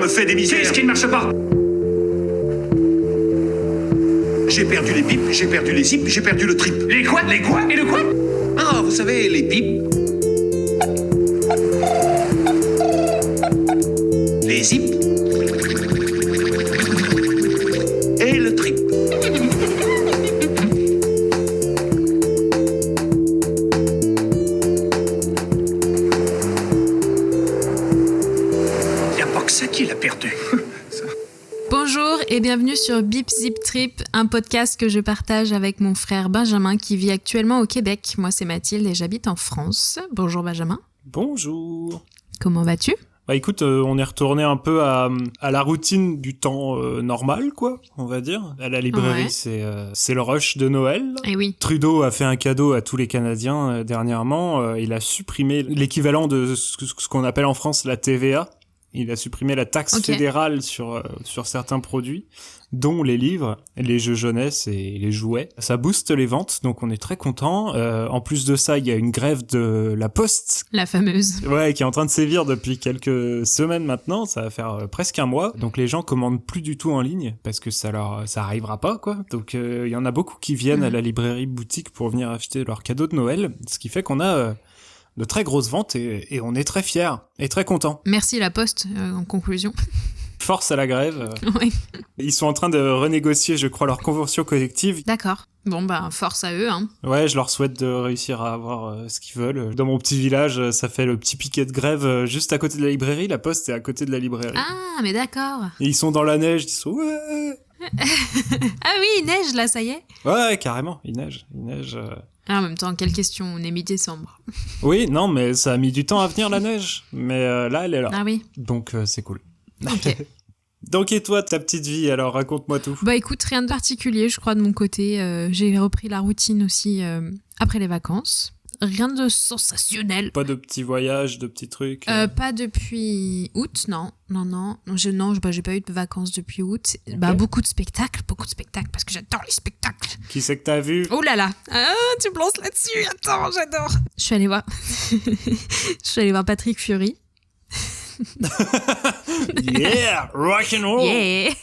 me fait des misères. Qu'est-ce qui ne marche pas? J'ai perdu les pipes, j'ai perdu les zips, j'ai perdu le trip. Les quoi? Les quoi? Et le quoi? Ah, vous savez, les pipes. Les zips. Et le trip. Y a pas que ça qui l'a perdu. Bonjour et bienvenue sur Bip Zip Trip, un podcast que je partage avec mon frère Benjamin qui vit actuellement au Québec. Moi c'est Mathilde et j'habite en France. Bonjour Benjamin. Bonjour. Comment vas-tu ? Bah écoute, on est retourné un peu à la routine du temps normal, quoi, on va dire. À la librairie, Ouais. c'est le rush de Noël. Eh oui. Trudeau a fait un cadeau à tous les Canadiens dernièrement. Il a supprimé l'équivalent de ce qu'on appelle en France la TVA. Il a supprimé la taxe fédérale sur certains produits, dont les livres, les jeux jeunesse et les jouets. Ça booste les ventes, donc on est très contents. En plus de ça, il y a une grève de la Poste. La fameuse. Ouais, qui est en train de sévir depuis quelques semaines maintenant. Ça va faire presque un mois. Donc les gens commandent plus du tout en ligne parce que ça arrivera pas, quoi. Donc il y en a beaucoup qui viennent à la librairie boutique pour venir acheter leurs cadeaux de Noël, ce qui fait qu'on a de très grosses ventes et on est très fiers et très contents. Merci la Poste, en conclusion. Force à la grève. Oui. Ils sont en train de renégocier, je crois, leur convention collective. D'accord. Bon bah force à eux, hein. Ouais, je leur souhaite de réussir à avoir ce qu'ils veulent. Dans mon petit village, ça fait le petit piquet de grève juste à côté de la librairie. La Poste est à côté de la librairie. Ah mais d'accord. Et ils sont dans la neige, ils sont ouais. Ah oui, il neige là, ça y est. Ouais, carrément, il neige. Ah, en même temps, quelle question, on est mi-décembre. Oui, non, mais ça a mis du temps à venir la neige. Mais là, elle est là. Ah oui. Donc c'est cool. Ok. Donc et toi, ta petite vie, alors raconte-moi tout. Bah écoute, rien de particulier, je crois, de mon côté. J'ai repris la routine aussi après les vacances. Rien de sensationnel. Pas de petits voyages, de petits trucs. Pas depuis août, non. J'ai pas eu de vacances depuis août. Okay. Bah beaucoup de spectacles, parce que j'adore les spectacles. Qui c'est que t'as vu? Oh là là, tu me lances là-dessus, attends, j'adore. Je suis allée voir Patrick Fury. Yeah, rock and roll. Yeah.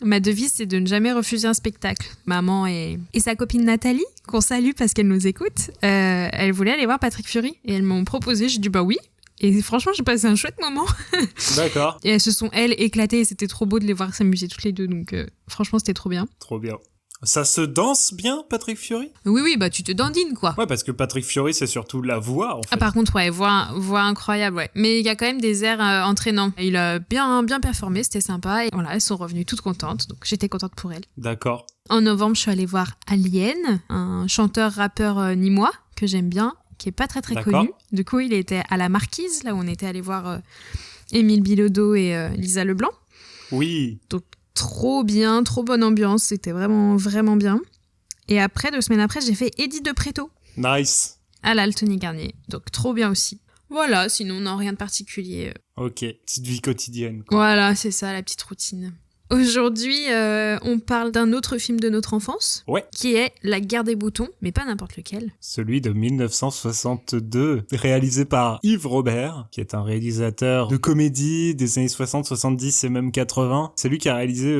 Ma devise, c'est de ne jamais refuser un spectacle. Maman et sa copine Nathalie, qu'on salue parce qu'elle nous écoute, elles voulaient aller voir Patrick Fury. Et elles m'ont proposé, j'ai dit bah oui. Et franchement, j'ai passé un chouette moment. D'accord. Et elles se sont, éclatées. Et c'était trop beau de les voir s'amuser toutes les deux. Donc franchement, c'était trop bien. Trop bien. Ça se danse bien, Patrick Fury? Oui, bah tu te dandines, quoi. Ouais, parce que Patrick Fury, c'est surtout la voix, en fait. Ah, par contre, ouais, voix incroyable, ouais. Mais il y a quand même des airs entraînants. Il a bien performé, c'était sympa. Et voilà, elles sont revenues toutes contentes. Donc j'étais contente pour elles. D'accord. En novembre, je suis allée voir Alien, un chanteur-rappeur nîmois que j'aime bien, qui est pas très connu. Du coup, il était à la Marquise, là où on était allé voir Émile Bilodeau et Lisa Leblanc. Oui. Donc trop bien, trop bonne ambiance, c'était vraiment bien. Et après, 2 semaines après, j'ai fait Eddie de Préto. Nice. À l'Altony Garnier, donc trop bien aussi. Voilà, sinon non, rien de particulier. Ok, petite vie quotidienne, quoi. Voilà, c'est ça, la petite routine. Aujourd'hui, on parle d'un autre film de notre enfance, Ouais. qui est La Guerre des boutons, mais pas n'importe lequel. Celui de 1962, réalisé par Yves Robert, qui est un réalisateur de comédie des années 60, 70 et même 80. C'est lui qui a réalisé,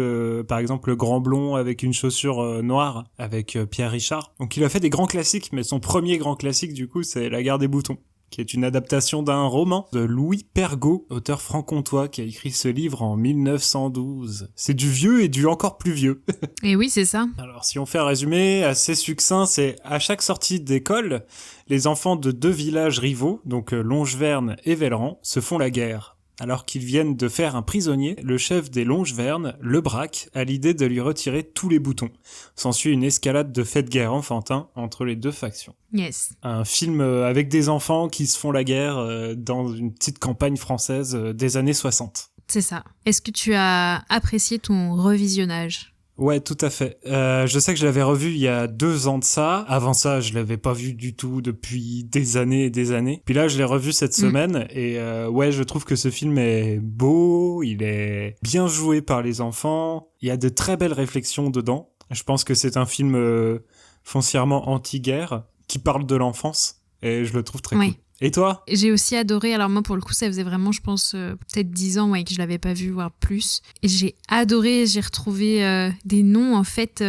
par exemple, Le Grand Blond avec une chaussure noire, avec Pierre Richard. Donc il a fait des grands classiques, mais son premier grand classique, du coup, c'est La Guerre des boutons, qui est une adaptation d'un roman de Louis Pergaud, auteur franc-comtois qui a écrit ce livre en 1912. C'est du vieux et du encore plus vieux. Et oui, c'est ça. Alors, si on fait un résumé assez succinct, c'est à chaque sortie d'école, les enfants de 2 villages rivaux, donc Longevernes et Velleran, se font la guerre. Alors qu'ils viennent de faire un prisonnier, le chef des Longevernes, le braque, a l'idée de lui retirer tous les boutons. S'ensuit une escalade de faits de guerre enfantins entre les 2 factions. Yes. Un film avec des enfants qui se font la guerre dans une petite campagne française des années 60. C'est ça. Est-ce que tu as apprécié ton revisionnage ? Ouais, tout à fait. Je sais que je l'avais revu il y a 2 ans de ça. Avant ça, je l'avais pas vu du tout depuis des années et des années. Puis là, je l'ai revu cette semaine et ouais, je trouve que ce film est beau, il est bien joué par les enfants. Il y a de très belles réflexions dedans. Je pense que c'est un film foncièrement anti-guerre qui parle de l'enfance et je le trouve très cool. Et toi? J'ai aussi adoré, alors moi pour le coup ça faisait vraiment je pense peut-être 10 ans que je l'avais pas vu, voire plus. Et j'ai adoré, j'ai retrouvé des noms en fait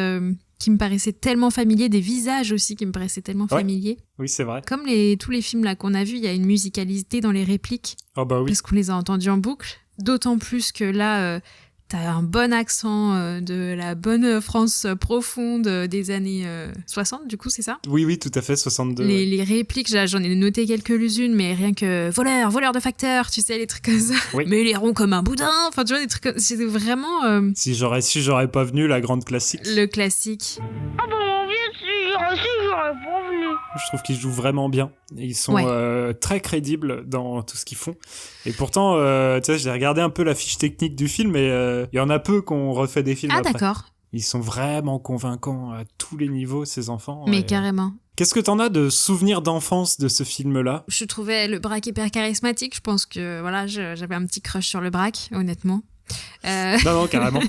qui me paraissaient tellement familiers, des visages aussi qui me paraissaient tellement familiers. Oui, c'est vrai. Comme tous les films là qu'on a vus, il y a une musicalité dans les répliques. Oh bah oui. Parce qu'on les a entendus en boucle. D'autant plus que là, t'as un bon accent de la bonne France profonde des années 60, du coup, c'est ça? Oui, tout à fait, 62. Les répliques, là, j'en ai noté quelques-unes, mais rien que voleur de facteur, tu sais, les trucs comme ça. Oui. Mais les ronds comme un boudin, enfin, tu vois, des trucs comme... C'était vraiment... Si j'aurais pas venu, la grande classique. Le classique. Ah bon, bien sûr, si j'aurais pas venu. Je trouve qu'ils jouent vraiment bien. Ils sont très crédibles dans tout ce qu'ils font. Et pourtant, tu sais, j'ai regardé un peu la fiche technique du film et il y en a peu qu'on refait des films après. D'accord. Ils sont vraiment convaincants à tous les niveaux, ces enfants. Mais carrément. Qu'est-ce que t'en as de souvenirs d'enfance de ce film-là? Je trouvais le Braque hyper charismatique. Je pense que, voilà, j'avais un petit crush sur le Braque, honnêtement. Non, carrément.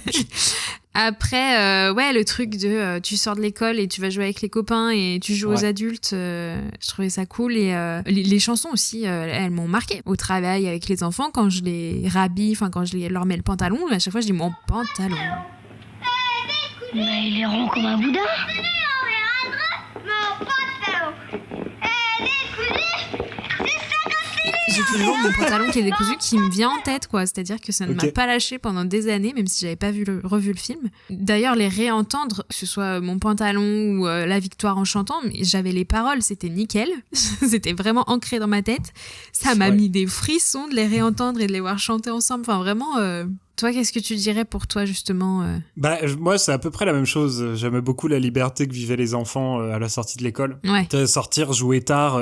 Après, le truc de tu sors de l'école et tu vas jouer avec les copains et tu joues aux adultes, je trouvais ça cool. Et les chansons aussi, elles m'ont marqué. Au travail avec les enfants, quand je les rhabille, enfin quand leur mets le pantalon, à chaque fois je dis mon pantalon. Mais il est rond comme un boudin. J'ai toujours mon pantalon qui est décousu qui me vient en tête, quoi. C'est-à-dire que ça ne m'a pas lâché pendant des années, même si j'avais pas revu le film. D'ailleurs, les réentendre, que ce soit mon pantalon ou La victoire en chantant, mais j'avais les paroles, c'était nickel. C'était vraiment ancré dans ma tête. Ça m'a mis des frissons de les réentendre et de les voir chanter ensemble. Enfin, vraiment... Toi, qu'est-ce que tu dirais pour toi, justement Bah, moi, c'est à peu près la même chose. J'aimais beaucoup la liberté que vivaient les enfants à la sortie de l'école. Ouais. Sortir, jouer tard,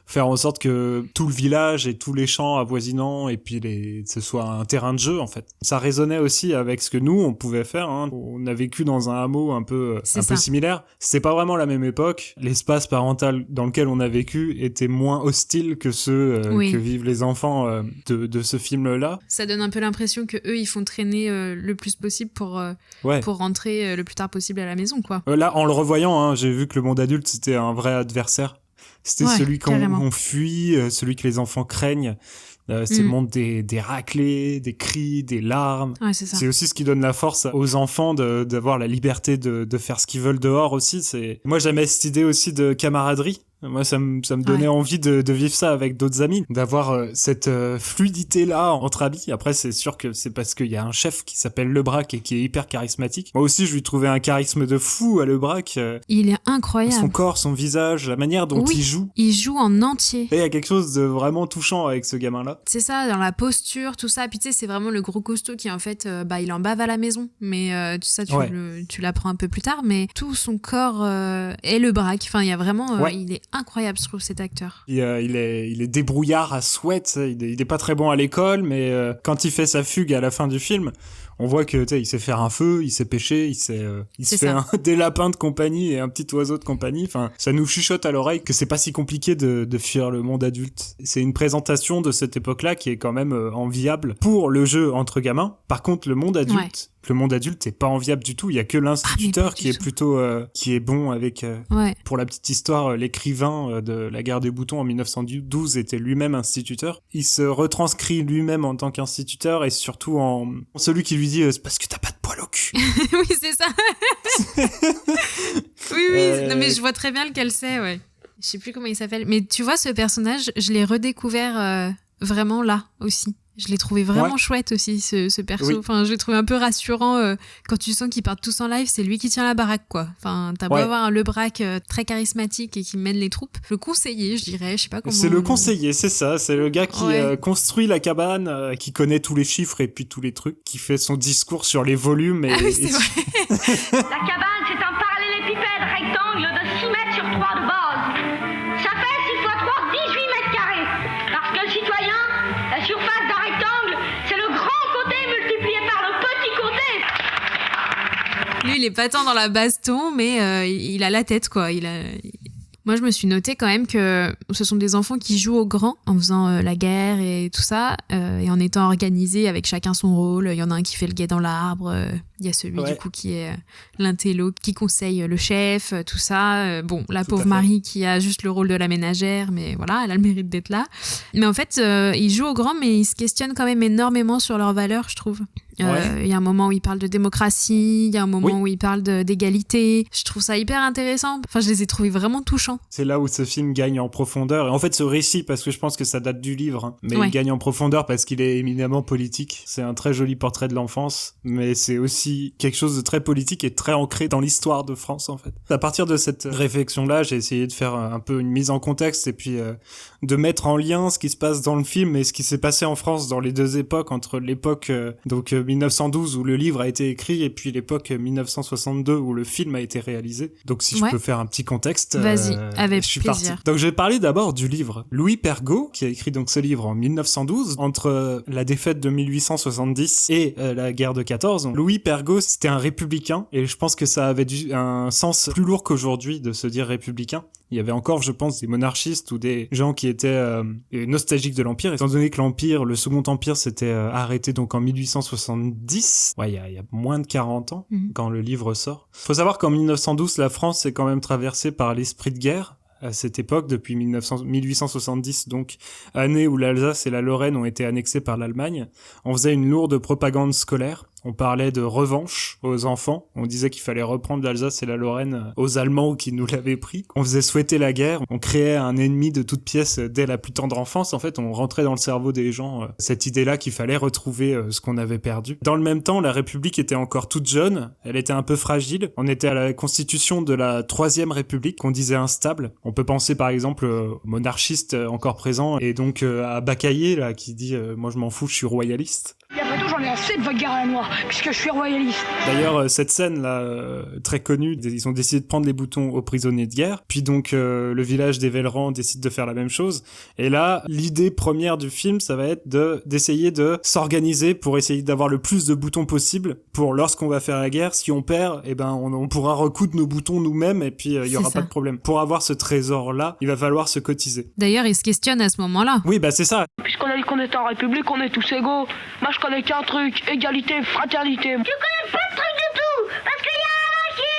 faire en sorte que tout le village et tous les champs avoisinants et puis ce soit un terrain de jeu, en fait. Ça résonnait aussi avec ce que nous, on pouvait faire. Hein. On a vécu dans un hameau un peu similaire. C'est pas vraiment la même époque. L'espace parental dans lequel on a vécu était moins hostile que ceux que vivent les enfants de ce film-là. Ça donne un peu l'impression que eux ils font traîner le plus possible pour rentrer le plus tard possible à la maison, quoi. Là, en le revoyant, hein, j'ai vu que le monde adulte, c'était un vrai adversaire. C'était celui qu'on fuit, celui que les enfants craignent. C'est le monde des raclés, des cris, des larmes. Ouais, c'est ça. C'est aussi ce qui donne la force aux enfants d'avoir la liberté de faire ce qu'ils veulent dehors aussi. Moi, j'aimais cette idée aussi de camaraderie. Moi, ça me donnait envie de vivre ça avec d'autres amis, d'avoir cette fluidité-là entre amis. Après, c'est sûr que c'est parce qu'il y a un chef qui s'appelle Le Braque et qui est hyper charismatique. Moi aussi, je lui trouvais un charisme de fou à Le Braque. Il est incroyable. Son corps, son visage, la manière dont il joue. Il joue en entier. Et il y a quelque chose de vraiment touchant avec ce gamin-là. C'est ça, dans la posture, tout ça. Puis tu sais, c'est vraiment le gros costaud qui, en fait, il en bave à la maison. Mais ça, tu l'apprends un peu plus tard. Mais tout son corps est Le Braque. Enfin, il y a vraiment... il est incroyable, je trouve, cet acteur. Il est débrouillard à souhait. Il est pas très bon à l'école, mais quand il fait sa fugue à la fin du film, on voit que il sait faire un feu, il sait pêcher, il se fait des lapins de compagnie et un petit oiseau de compagnie. Enfin, ça nous chuchote à l'oreille que c'est pas si compliqué de fuir le monde adulte. C'est une présentation de cette époque-là qui est quand même enviable pour le jeu entre gamins. Par contre, le monde adulte. Le monde adulte est pas enviable du tout. Il y a que l'instituteur qui est plutôt qui est bon avec. Pour la petite histoire, l'écrivain de La Guerre des boutons en 1912 était lui-même instituteur. Il se retranscrit lui-même en tant qu'instituteur et surtout en celui qui lui dit c'est parce que t'as pas de poil au cul. Oui, c'est ça. oui. Non, mais je vois très bien lequel c'est. Ouais. Je sais plus comment il s'appelle. Mais tu vois, ce personnage, je l'ai redécouvert vraiment là aussi. Je l'ai trouvé vraiment chouette aussi, ce perso. Oui. Enfin, je l'ai trouvé un peu rassurant quand tu sens qu'ils partent tous en live, c'est lui qui tient la baraque, quoi. Enfin, t'as beau avoir un Le Braque très charismatique et qui mène les troupes. Le conseiller, je dirais, je sais pas comment... C'est le conseiller, c'est ça. C'est le gars qui construit la cabane, qui connaît tous les chiffres et puis tous les trucs, qui fait son discours sur les volumes. Ah oui, c'est vrai. La cabane, c'est un parallélépipède rectangle de 6 mètres sur 3 de base. Ça fait 6 x 3, 18 mètres carrés. Parce que le citoyen, la surface d'un rectangle, c'est le grand côté multiplié par le petit côté. Lui, il est pas tant dans la baston, mais il a la tête, quoi. Moi, je me suis noté quand même que ce sont des enfants qui jouent au grand en faisant la guerre et tout ça, et en étant organisés avec chacun son rôle. Il y en a un qui fait le guet dans l'arbre, Il y a celui Ouais. du coup qui est l'intello, qui conseille le chef, tout ça. Bon, la Tout pauvre à fait. Marie qui a juste le rôle de la ménagère, mais voilà, elle a le mérite d'être là. Mais en fait, ils jouent au grand, mais ils se questionnent quand même énormément sur leurs valeurs, je trouve. Il y a un moment où ils parlent de démocratie, il y a un moment où ils parlent d'égalité. Je trouve ça hyper intéressant. Enfin, je les ai trouvés vraiment touchants. C'est là où ce film gagne en profondeur. Et en fait, ce récit, parce que je pense que ça date du livre, hein, mais Ouais. il gagne en profondeur parce qu'il est éminemment politique. C'est un très joli portrait de l'enfance, mais c'est aussi quelque chose de très politique et très ancré dans l'histoire de France, en fait. À partir de cette réflexion-là, j'ai essayé de faire un peu une mise en contexte et puis de mettre en lien ce qui se passe dans le film et ce qui s'est passé en France dans les deux époques, entre l'époque 1912 où le livre a été écrit et puis l'époque 1962 où le film a été réalisé. Donc si je peux faire un petit contexte, vas-y, avec je suis plaisir. parti. Donc je vais parler d'abord du livre. Louis Pergaud, qui a écrit donc ce livre en 1912, entre la défaite de 1870 et la guerre de 14. Donc, Louis Pergaud, c'était un républicain et je pense que ça avait un sens plus lourd qu'aujourd'hui de se dire républicain. Il y avait encore, je pense, des monarchistes ou des gens qui étaient nostalgiques de l'Empire, étant donné que l'Empire, le Second Empire, s'était arrêté donc en 1870. Ouais, il y a moins de 40 ans quand le livre sort. Faut savoir qu'en 1912, la France est quand même traversée par l'esprit de guerre. À cette époque, depuis 1870, donc année où l'Alsace et la Lorraine ont été annexées par l'Allemagne, on faisait une lourde propagande scolaire. On parlait de revanche aux enfants. On disait qu'il fallait reprendre l'Alsace et la Lorraine aux Allemands qui nous l'avaient pris. On faisait souhaiter la guerre. On créait un ennemi de toute pièce dès la plus tendre enfance. En fait, on rentrait dans le cerveau des gens cette idée-là qu'il fallait retrouver ce qu'on avait perdu. Dans le même temps, la République était encore toute jeune. Elle était un peu fragile. On était à la constitution de la Troisième République, qu'on disait instable. On peut penser par exemple aux monarchistes encore présents et donc à Baccaillé là qui dit moi je m'en fous, je suis royaliste. Et après tout, j'en ai assez de votre guerre à la noire, puisque je suis royaliste. D'ailleurs, cette scène-là, très connue, ils ont décidé de prendre les boutons aux prisonniers de guerre. Puis donc, le village des Vellerans décide de faire la même chose. Et là, l'idée première du film, ça va être d'essayer de s'organiser pour essayer d'avoir le plus de boutons possible pour lorsqu'on va faire la guerre. Si on perd, eh ben, on pourra recoudre nos boutons nous-mêmes et puis il y aura pas de problème. Pour avoir ce trésor-là, il va falloir se cotiser. D'ailleurs, ils se questionnent à ce moment-là. Oui, bah c'est ça. Puisqu'on a dit qu'on était en République, on est tous égaux. Moi, je connais qu'un truc, égalité, fraternité. Tu connais pas de truc du tout, parce qu'il y a un qui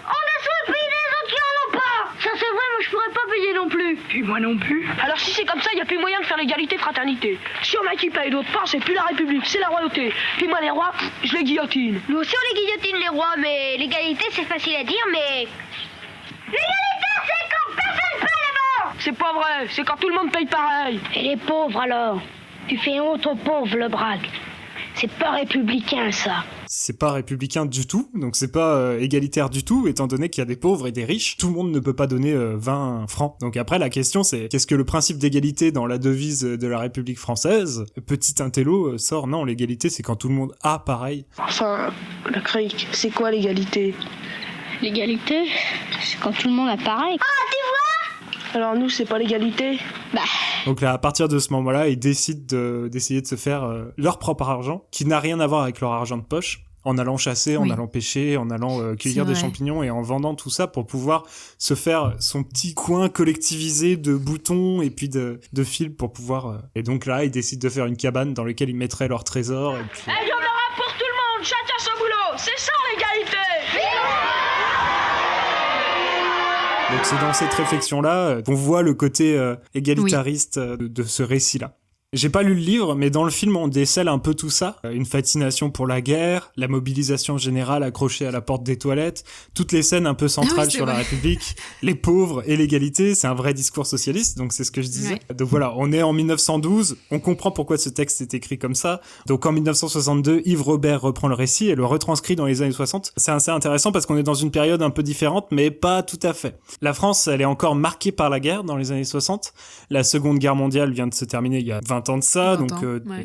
on a soit payé des autres qui en ont pas. Ça c'est vrai, moi je pourrais pas payer non plus. Puis moi non plus. Alors si c'est comme ça, il n'y a plus moyen de faire l'égalité, fraternité. Si on a qui paye d'autre part, c'est plus la République, c'est la royauté. Puis moi les rois, je les guillotine. Nous aussi on les guillotine les rois, mais l'égalité c'est facile à dire, mais... L'égalité c'est quand personne paye d'abord. C'est pas vrai, c'est quand tout le monde paye pareil. Et les pauvres alors? Tu fais honte aux pauvres, le braque. C'est pas républicain, ça. C'est pas républicain du tout, donc c'est pas égalitaire du tout, étant donné qu'il y a des pauvres et des riches. Tout le monde ne peut pas donner 20 francs. Donc après, la question c'est, qu'est-ce que le principe d'égalité dans la devise de la République française? Petit intello sort, non, l'égalité c'est quand tout le monde a pareil. Enfin, la crique, c'est quoi l'égalité? L'égalité, c'est quand tout le monde a pareil. Alors nous, c'est pas l'égalité? Donc là, à partir de ce moment-là, ils décident d'essayer de se faire leur propre argent, qui n'a rien à voir avec leur argent de poche, en allant chasser, en allant pêcher, en allant cueillir des champignons et en vendant tout ça pour pouvoir se faire son petit coin collectivisé de boutons et puis de fils pour pouvoir... Et donc là, ils décident de faire une cabane dans laquelle ils mettraient leur trésor. Et puis... Il y en aura pour tout le monde, chacun son boulot. C'est ça l'égalité. Donc c'est dans cette réflexion-là qu'on voit le côté égalitariste de ce récit-là. J'ai pas lu le livre, mais dans le film, on décèle un peu tout ça. Une fascination pour la guerre, la mobilisation générale accrochée à la porte des toilettes, toutes les scènes un peu centrales sur la République, les pauvres et l'égalité, c'est un vrai discours socialiste, donc c'est ce que je disais. Ouais. Donc voilà, on est en 1912, on comprend pourquoi ce texte est écrit comme ça. Donc en 1962, Yves Robert reprend le récit et le retranscrit dans les années 60. C'est assez intéressant parce qu'on est dans une période un peu différente, mais pas tout à fait. La France, elle est encore marquée par la guerre dans les années 60. La Seconde Guerre mondiale vient de se terminer il y a 20 ans de ça, donc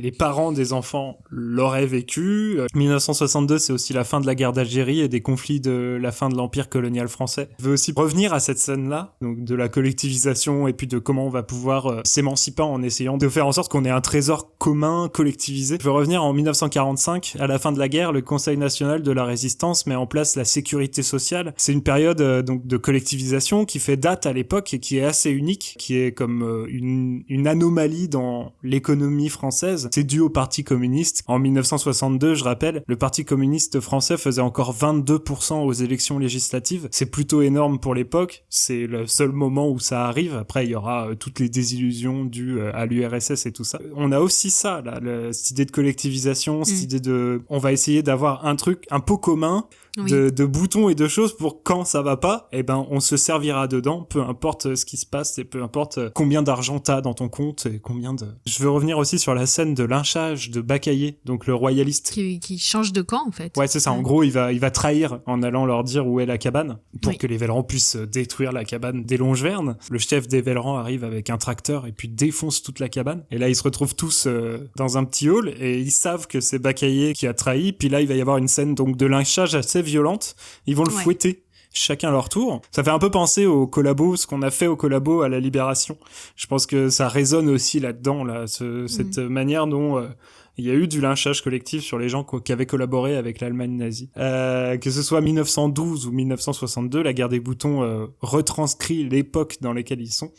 les parents des enfants l'auraient vécu. 1962, c'est aussi la fin de la guerre d'Algérie et des conflits de la fin de l'empire colonial français. Je veux aussi revenir à cette scène-là, donc de la collectivisation et puis de comment on va pouvoir s'émanciper en essayant de faire en sorte qu'on ait un trésor commun, collectivisé. Je veux revenir en 1945, à la fin de la guerre, le Conseil national de la résistance met en place la sécurité sociale. C'est une période donc de collectivisation qui fait date à l'époque et qui est assez unique, qui est comme une anomalie dans l'économie française, c'est dû au Parti communiste. En 1962, je rappelle, le Parti communiste français faisait encore 22% aux élections législatives. C'est plutôt énorme pour l'époque. C'est le seul moment où ça arrive. Après, il y aura toutes les désillusions dues à l'URSS et tout ça. On a aussi ça, là, cette idée de collectivisation, cette idée de... On va essayer d'avoir un truc, un pot commun de boutons et de choses pour quand ça va pas, eh ben, on se servira dedans, peu importe ce qui se passe et peu importe combien d'argent t'as dans ton compte et combien de... Je veux revenir aussi sur la scène de lynchage de Baccaillé, donc le royaliste. Qui change de camp, en fait. Ouais, c'est ça. En gros, il va trahir en allant leur dire où est la cabane pour que les Vellerans puissent détruire la cabane des Longevernes. Le chef des Vellerans arrive avec un tracteur et puis défonce toute la cabane. Et là, ils se retrouvent tous dans un petit hall et ils savent que c'est Baccaillé qui a trahi. Puis là, il va y avoir une scène donc de lynchage assez violente. Ils vont le fouetter. Chacun leur tour. Ça fait un peu penser au collabo, ce qu'on a fait au collabo à la Libération. Je pense que ça résonne aussi là-dedans, là, cette manière dont il y a eu du lynchage collectif sur les gens qui avaient collaboré avec l'Allemagne nazie. Que ce soit 1912 ou 1962, La guerre des boutons retranscrit l'époque dans laquelle ils sont.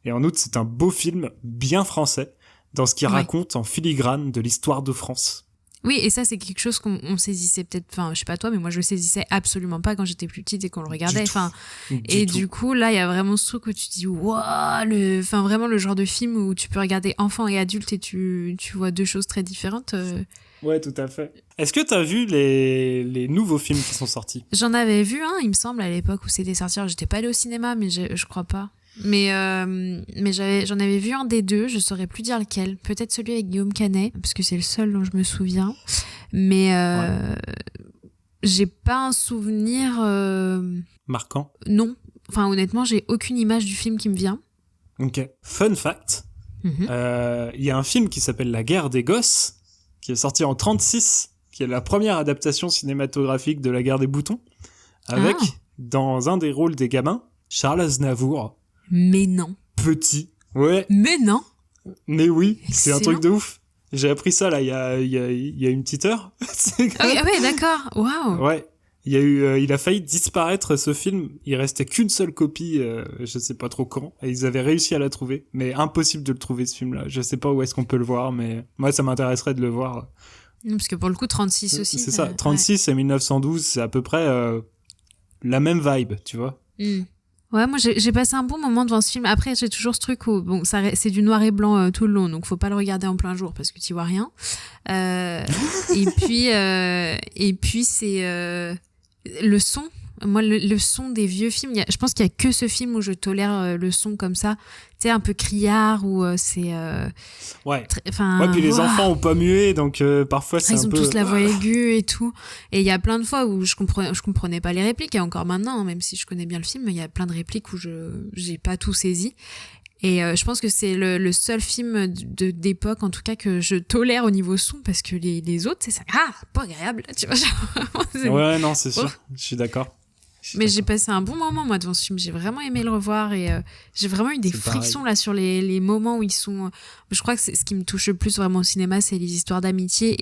Et en outre, c'est un beau film bien français, dans ce qu'il raconte en filigrane de l'histoire de France. Oui, et ça, c'est quelque chose qu'on saisissait peut-être, enfin, je sais pas toi, mais moi, je le saisissais absolument pas quand j'étais plus petite et qu'on le regardait. Enfin, du coup, là, il y a vraiment ce truc où tu te dis, waouh, enfin, vraiment le genre de film où tu peux regarder enfant et adulte et tu vois deux choses très différentes. Ouais, tout à fait. Est-ce que t'as vu les nouveaux films qui sont sortis? J'en avais vu un, il me semble, à l'époque où c'était sorti. Alors, j'étais pas allée au cinéma, mais je crois pas. Mais j'en avais vu un des deux, je saurais plus dire lequel. Peut-être celui avec Guillaume Canet, parce que c'est le seul dont je me souviens. Mais j'ai pas un souvenir... marquant? Non. Enfin, honnêtement, j'ai aucune image du film qui me vient. Ok. Fun fact, y a un film qui s'appelle La guerre des gosses, qui est sorti en 1936, qui est la première adaptation cinématographique de La guerre des boutons, avec, dans un des rôles des gamins, Charles Aznavour. Mais non. Petit. Ouais. Mais non. Mais oui, excellent. C'est un truc de ouf. J'ai appris ça là il y a une petite heure. Ah ouais, d'accord. Waouh. Ouais. Il a failli disparaître ce film. Il restait qu'une seule copie, je sais pas trop quand. Et ils avaient réussi à la trouver, mais impossible de le trouver ce film-là. Je sais pas où est-ce qu'on peut le voir, mais moi ça m'intéresserait de le voir. Parce que pour le coup 36 aussi. C'est ça. 36 et 1912, c'est à peu près la même vibe, tu vois. Ouais, moi j'ai passé un bon moment devant ce film. Après, j'ai toujours ce truc où bon, c'est du noir et blanc tout le long, donc faut pas le regarder en plein jour parce que tu vois rien. Et puis c'est le son. Moi, le son des vieux films, je pense qu'il y a que ce film où je tolère le son comme ça. Tu sais, un peu criard ou c'est. Ouais. Ouais, puis les enfants ont pas mué, donc parfois c'est un peu. Ils ont tous la voix aiguë et tout. Et il y a plein de fois où je comprenais pas les répliques. Et encore maintenant, hein, même si je connais bien le film, il y a plein de répliques où j'ai pas tout saisi. Et je pense que c'est le seul film d'époque, en tout cas, que je tolère au niveau son, parce que les autres, c'est ça. Ah, pas agréable, tu vois. Ouais, non, c'est sûr. Je suis d'accord. Mais j'ai passé un bon moment, moi, devant ce film. J'ai vraiment aimé le revoir et j'ai vraiment eu des frictions là sur les moments où ils sont... Je crois que ce qui me touche le plus vraiment au cinéma, c'est les histoires d'amitié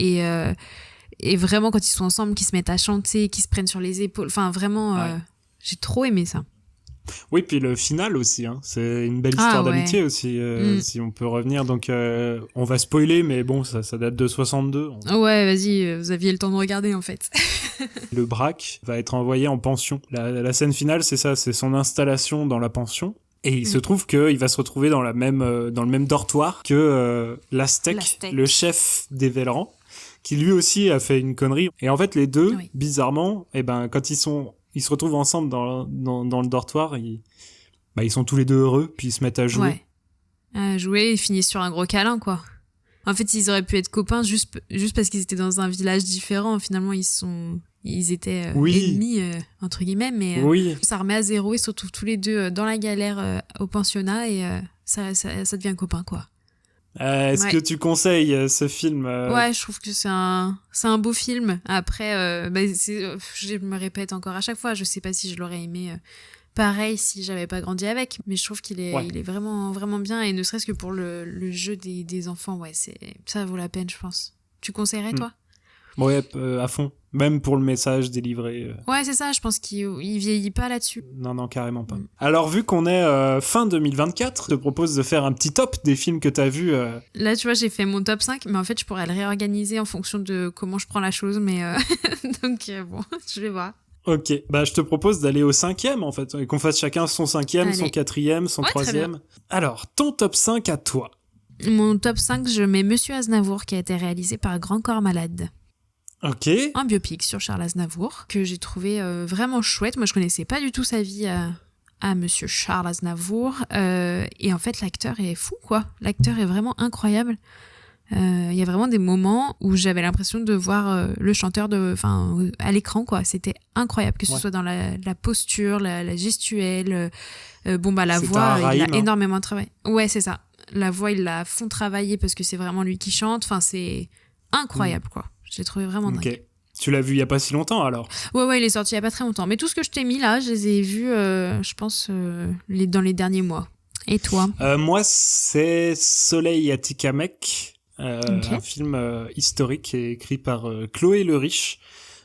et vraiment quand ils sont ensemble, qu'ils se mettent à chanter, qu'ils se prennent sur les épaules. Enfin, vraiment, j'ai trop aimé ça. Oui, puis le final aussi, hein. C'est une belle histoire d'amitié aussi, si on peut revenir. Donc, on va spoiler, mais bon, ça date de 62. Ouais, vas-y, vous aviez le temps de regarder, en fait. Le Braque va être envoyé en pension. La scène finale, c'est ça, c'est son installation dans la pension. Et il se trouve qu'il va se retrouver dans le même dortoir que l'Aztèque, le chef des Vellerans, qui lui aussi a fait une connerie. Et en fait, les deux, bizarrement, quand ils se retrouvent ensemble dans le dortoir, ils sont tous les deux heureux, puis ils se mettent à jouer. Ouais. Jouer, ils finissent sur un gros câlin, quoi. En fait, ils auraient pu être copains juste parce qu'ils étaient dans un village différent. Finalement, ils étaient ennemis, entre guillemets, mais ça remet à zéro. Ils se retrouvent tous les deux dans la galère au pensionnat et ça devient copain, quoi. Est-ce que tu conseilles ce film Ouais, je trouve que c'est un beau film. Après, je me répète encore à chaque fois, je sais pas si je l'aurais aimé pareil si j'avais pas grandi avec, mais je trouve qu'il est, il est vraiment, vraiment bien, et ne serait-ce que pour le jeu des enfants, ça vaut la peine, je pense. Tu conseillerais, toi ? Ouais, à fond. Même pour le message délivré. Ouais, c'est ça, je pense qu'il vieillit pas là-dessus. Non, carrément pas. Alors, vu qu'on est fin 2024, je te propose de faire un petit top des films que t'as vus. Là, tu vois, j'ai fait mon top 5, mais en fait, je pourrais le réorganiser en fonction de comment je prends la chose, mais donc bon, je vais voir. Ok, bah je te propose d'aller au 5e, en fait, et qu'on fasse chacun son 5e, son Allez. 4e, son Ouais, très 3e. Alors, ton top 5 à toi. Mon top 5, je mets Monsieur Aznavour, qui a été réalisé par Grand Corps Malade. Ok. Un biopic sur Charles Aznavour, que j'ai trouvé vraiment chouette. Moi, je connaissais pas du tout sa vie à Monsieur Charles Aznavour. Et en fait, l'acteur est fou, quoi. L'acteur est vraiment incroyable. Il y a vraiment des moments où j'avais l'impression de voir le chanteur à l'écran, quoi. C'était incroyable, que ce soit dans la posture, la gestuelle. La C'est voix, un Rahim, il a énormément travaillé. Ouais, c'est ça. La voix, il la font travailler parce que c'est vraiment lui qui chante. Enfin, c'est incroyable, quoi. Je l'ai trouvé vraiment dingue. Ok. Tu l'as vu il y a pas si longtemps, alors? Ouais, il est sorti il y a pas très longtemps. Mais tout ce que je t'ai mis là, je les ai vus, je pense, dans les derniers mois. Et toi? Moi, c'est Soleil à Tikamek, Ok. un film historique écrit par Chloé Le Riche.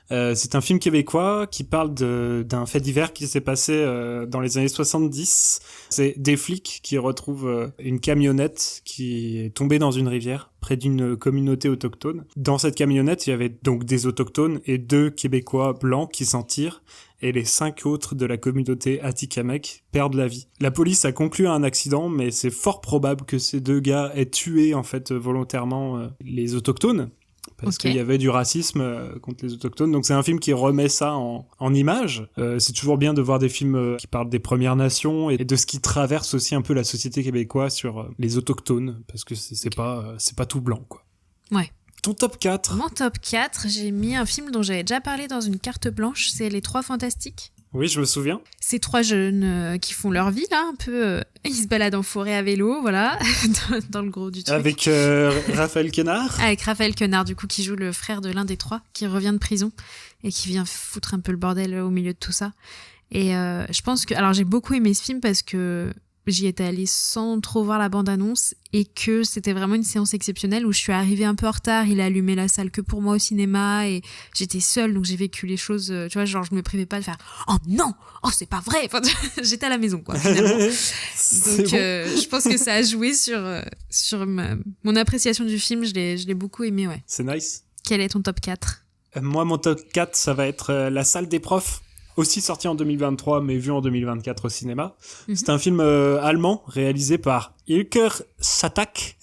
C'est un film québécois qui parle d'un fait divers qui s'est passé dans les années 70. C'est des flics qui retrouvent une camionnette qui est tombée dans une rivière près d'une communauté autochtone. Dans cette camionnette, il y avait donc des autochtones et 2 Québécois blancs qui s'en tirent, et les 5 autres de la communauté Atikamekw perdent la vie. La police a conclu à un accident, mais c'est fort probable que ces 2 gars aient tué en fait volontairement les autochtones. Parce qu'il y avait du racisme contre les autochtones. Donc c'est un film qui remet ça en image. C'est toujours bien de voir des films qui parlent des Premières Nations et de ce qui traverse aussi un peu la société québécoise sur les autochtones, parce que c'est pas tout blanc, quoi. Ouais. Ton top 4? Mon top 4, j'ai mis un film dont j'avais déjà parlé dans une carte blanche, c'est Les Trois Fantastiques. Oui, je me souviens. Ces 3 jeunes qui font leur vie, là, un peu. Ils se baladent en forêt à vélo, voilà, dans le gros du truc. Avec Raphaël Quenard. Avec Raphaël Quenard, du coup, qui joue le frère de l'un des 3, qui revient de prison et qui vient foutre un peu le bordel au milieu de tout ça. Et je pense que... Alors, j'ai beaucoup aimé ce film parce que j'y étais allée sans trop voir la bande-annonce et que c'était vraiment une séance exceptionnelle où je suis arrivée un peu en retard. Il a allumé la salle que pour moi au cinéma et j'étais seule, donc j'ai vécu les choses, tu vois, genre je me privais pas de faire « Oh non! Oh, c'est pas vrai !» Enfin, j'étais à la maison, quoi, finalement. Donc, je pense que ça a joué sur mon appréciation du film. Je l'ai beaucoup aimé, ouais. C'est nice. Quel est ton top 4 ? Moi, mon top 4, ça va être La Salle des Profs. Aussi sorti en 2023, mais vu en 2024 au cinéma. C'est un film allemand réalisé par Ilker Satak.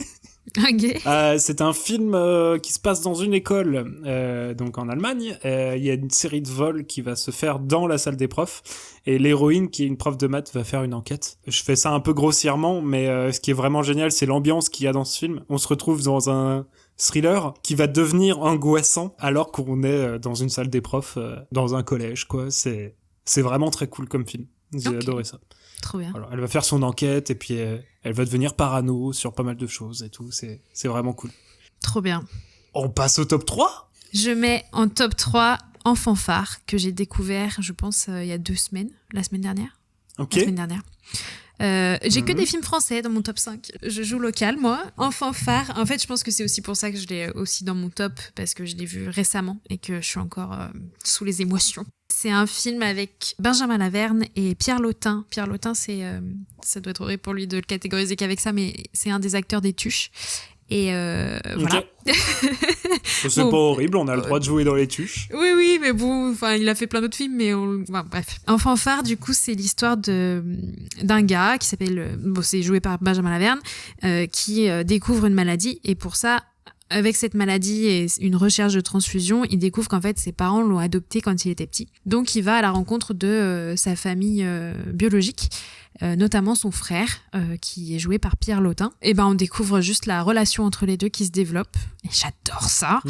Ok. C'est un film qui se passe dans une école, donc en Allemagne. Il y a une série de vols qui va se faire dans la salle des profs. Et l'héroïne, qui est une prof de maths, va faire une enquête. Je fais ça un peu grossièrement, mais ce qui est vraiment génial, c'est l'ambiance qu'il y a dans ce film. On se retrouve dans un thriller qui va devenir angoissant alors qu'on est dans une salle des profs, dans un collège, quoi. C'est vraiment très cool comme film. J'ai adoré ça. Trop bien. Alors, elle va faire son enquête et puis elle va devenir parano sur pas mal de choses et tout. C'est vraiment cool. Trop bien. On passe au top 3 ? Je mets en top 3 En fanfare, que j'ai découvert, je pense, il y a 2 semaines, la semaine dernière. Ok. La semaine dernière. J'ai que des films français dans mon top 5. Je joue local, moi. En fanfare, en fait, je pense que c'est aussi pour ça que je l'ai aussi dans mon top, parce que je l'ai vu récemment et que je suis encore sous les émotions. C'est un film avec Benjamin Laverne et Pierre Lotin. Pierre Lotin, ça doit être horrible pour lui de le catégoriser qu'avec ça, mais c'est un des acteurs des Tuches. Et voilà. C'est pas horrible, on a le droit de jouer dans les Tuches. Oui, mais bon, enfin, il a fait plein d'autres films, mais bref. En fanfare, du coup, c'est l'histoire d'un gars qui s'appelle, c'est joué par Benjamin Laverne, qui découvre une maladie, et pour ça, avec cette maladie et une recherche de transfusion, il découvre qu'en fait ses parents l'ont adopté quand il était petit. Donc il va à la rencontre de sa famille biologique, notamment son frère, qui est joué par Pierre Lotin. Et on découvre juste la relation entre les deux qui se développe. Et j'adore ça.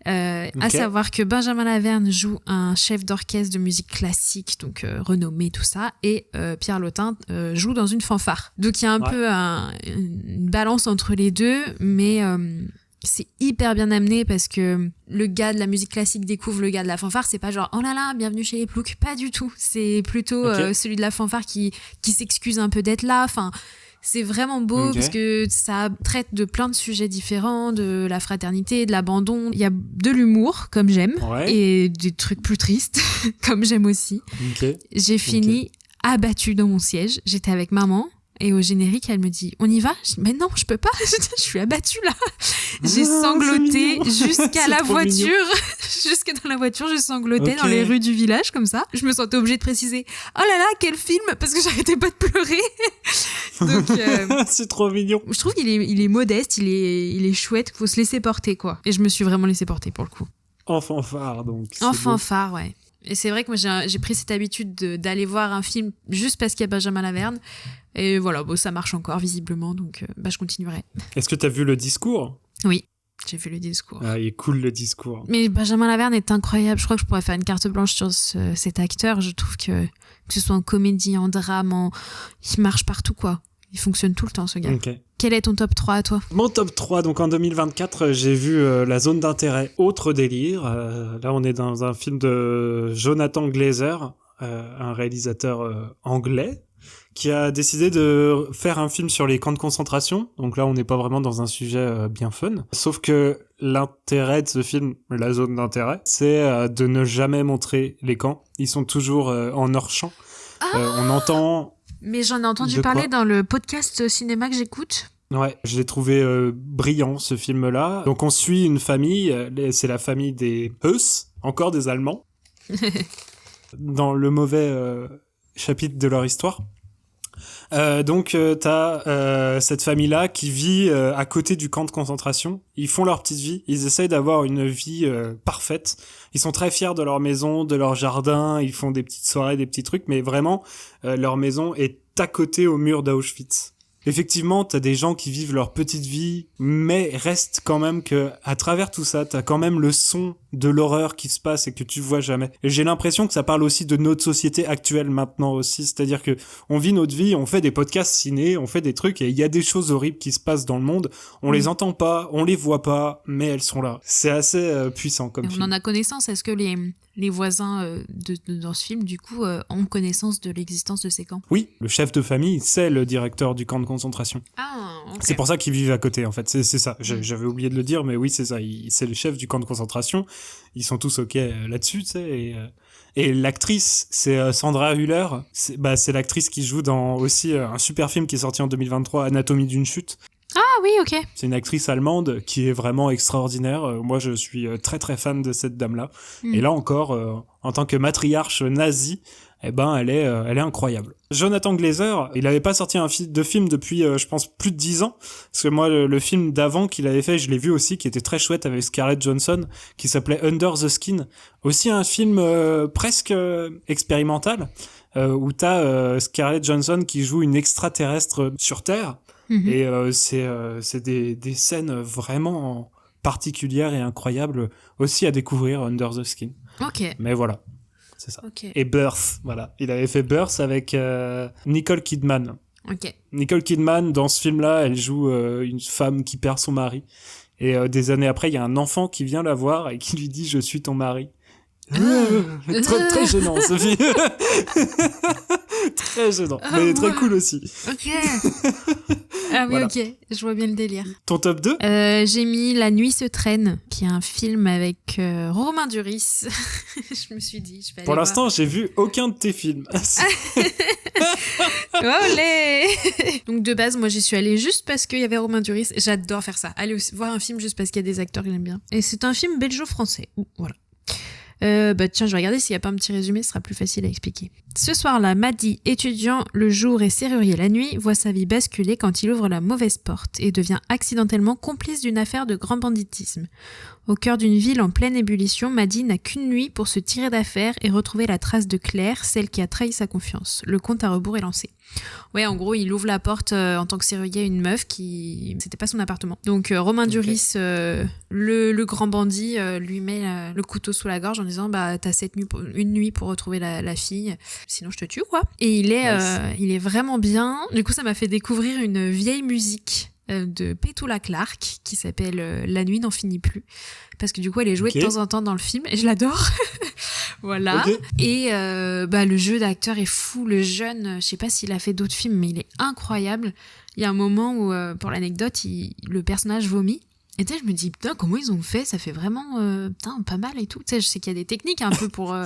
À savoir que Benjamin Laverne joue un chef d'orchestre de musique classique, donc renommé, tout ça, et Pierre Lotin joue dans une fanfare. Donc il y a un peu une balance entre les deux, mais c'est hyper bien amené parce que le gars de la musique classique découvre le gars de la fanfare. C'est pas genre oh là là, bienvenue chez les ploucs, pas du tout. C'est plutôt celui de la fanfare qui s'excuse un peu d'être là. Enfin, C'est vraiment beau Ok. parce que ça traite de plein de sujets différents, de la fraternité, de l'abandon. Il y a de l'humour, comme j'aime, Ouais. et des trucs plus tristes, comme j'aime aussi. Ok. J'ai fini abattue dans mon siège. J'étais avec maman. Et au générique, elle me dit, on y va? Je dis, mais non, je peux pas. Je suis abattue là. J'ai Ah, sangloté c'est mignon. jusqu'à C'est la trop mignon. voiture. Jusque dans la voiture, j'ai sangloté Ok. dans les rues du village comme ça. Je me sentais obligée de préciser, oh là là, quel film, parce que j'arrêtais pas de pleurer. Donc, C'est trop mignon. je trouve qu'il est, il est modeste, il est chouette, qu'il faut se laisser porter quoi. Et je me suis vraiment laissé porter pour le coup. Enfant phare, donc. c'est En beau. fanfare, ouais. Et c'est vrai que moi j'ai pris cette habitude d'aller voir un film juste parce qu'il y a Benjamin Laverne. Et voilà, bon, ça marche encore visiblement, donc je continuerai. Est-ce que t'as vu le discours? Oui, j'ai vu le discours. Ah, il est cool le discours. Mais Benjamin Laverne est incroyable. Je crois que je pourrais faire une carte blanche sur cet acteur. Je trouve que ce soit en comédie, en drame, il marche partout, quoi. Il fonctionne tout le temps, ce gars. Ok. Quel est ton top 3 à toi? Mon top 3, donc en 2024, j'ai vu La Zone d'intérêt, autre délire. Là, on est dans un film de Jonathan Glazer, un réalisateur anglais, qui a décidé de faire un film sur les camps de concentration. Donc là, on n'est pas vraiment dans un sujet bien fun. Sauf que l'intérêt de ce film, La Zone d'intérêt, c'est de ne jamais montrer les camps. Ils sont toujours en hors-champ. On entend... Mais j'en ai entendu De quoi parler dans le podcast cinéma que j'écoute. Ouais, je l'ai trouvé brillant, ce film-là. Donc on suit une famille, c'est la famille des Huss, encore des Allemands, dans le mauvais chapitre de leur histoire. Donc t'as cette famille-là qui vit à côté du camp de concentration. Ils font leur petite vie, ils essayent d'avoir une vie parfaite. Ils sont très fiers de leur maison, de leur jardin, ils font des petites soirées, des petits trucs, mais vraiment, leur maison est à côté au mur d'Auschwitz. Effectivement, t'as des gens qui vivent leur petite vie, mais reste quand même que, à travers tout ça, t'as quand même le son de l'horreur qui se passe et que tu vois jamais. Et j'ai l'impression que ça parle aussi de notre société actuelle maintenant aussi, c'est-à-dire que on vit notre vie, on fait des podcasts ciné, on fait des trucs et il y a des choses horribles qui se passent dans le monde, on les entend pas, on les voit pas, mais elles sont là. C'est assez puissant comme Et on film. en a connaissance. Est-ce que les voisins dans ce film, du coup, ont connaissance de l'existence de ces camps? Oui, le chef de famille, c'est le directeur du camp de concentration. Ah, ok. C'est pour ça qu'ils vivent à côté, en fait. C'est ça. J'avais oublié de le dire, mais oui, c'est ça. C'est le chef du camp de concentration. Ils sont tous OK là-dessus, tu sais. Et l'actrice, c'est Sandra Hüller. C'est l'actrice qui joue dans aussi un super film qui est sorti en 2023, Anatomie d'une chute. Ah oui, ok. C'est une actrice allemande qui est vraiment extraordinaire. Moi, je suis très très fan de cette dame-là. Et là encore, en tant que matriarche nazie, elle est incroyable. Jonathan Glazer, il avait pas sorti de film depuis, je pense, plus de 10 ans. Parce que moi, le film d'avant qu'il avait fait, je l'ai vu aussi, qui était très chouette avec Scarlett Johansson, qui s'appelait Under the Skin. Aussi un film presque expérimental, où t'as Scarlett Johansson qui joue une extraterrestre sur Terre. Et c'est des scènes vraiment particulières et incroyables aussi à découvrir, Under the Skin. Ok. Mais voilà, c'est ça. Ok. Et Birth, voilà. Il avait fait Birth avec Nicole Kidman. Ok. Nicole Kidman, dans ce film-là, elle joue une femme qui perd son mari. Et des années après, il y a un enfant qui vient la voir et qui lui dit « Je suis ton mari ». Très, très gênant, Sophie. Très gênant, mais très cool aussi. Ok. Ah oui, Voilà. ok. Je vois bien le délire. Ton top 2 J'ai mis La nuit se traîne, qui est un film avec Romain Duris. Je me suis dit, je vais aller Pour voir. l'instant, j'ai vu aucun de tes films. Olé. Donc de base, moi j'y suis allée juste parce qu'il y avait Romain Duris. J'adore faire ça. Aller voir un film juste parce qu'il y a des acteurs que j'aime bien. Et c'est un film belgeo-français. Voilà. Tiens, je vais regarder s'il n'y a pas un petit résumé, ce sera plus facile à expliquer. Ce soir-là, Madi, étudiant le jour et serrurier la nuit, voit sa vie basculer quand il ouvre la mauvaise porte et devient accidentellement complice d'une affaire de grand banditisme. Au cœur d'une ville en pleine ébullition, Madi n'a qu'une nuit pour se tirer d'affaire et retrouver la trace de Claire, celle qui a trahi sa confiance. Le compte à rebours est lancé. Ouais, en gros, il ouvre la porte en tant que serrurier à une meuf qui... C'était pas son appartement. Donc Romain Duris, le grand bandit, lui met le couteau sous la gorge en disant « Bah, t'as une nuit pour retrouver la fille, sinon je te tue, quoi. » Et il est vraiment bien. Du coup, ça m'a fait découvrir une vieille musique de Petula Clark qui s'appelle La nuit n'en finit plus, parce que du coup elle est jouée de temps en temps dans le film et je l'adore Voilà. Ok. Et le jeu d'acteur est fou. Le jeune, je sais pas s'il a fait d'autres films, mais il est incroyable. Il y a un moment où, pour l'anecdote, le personnage vomit. Et tu sais, je me dis, putain, comment ils ont fait? Ça fait vraiment pas mal et tout. Tu sais, je sais qu'il y a des techniques un peu pour...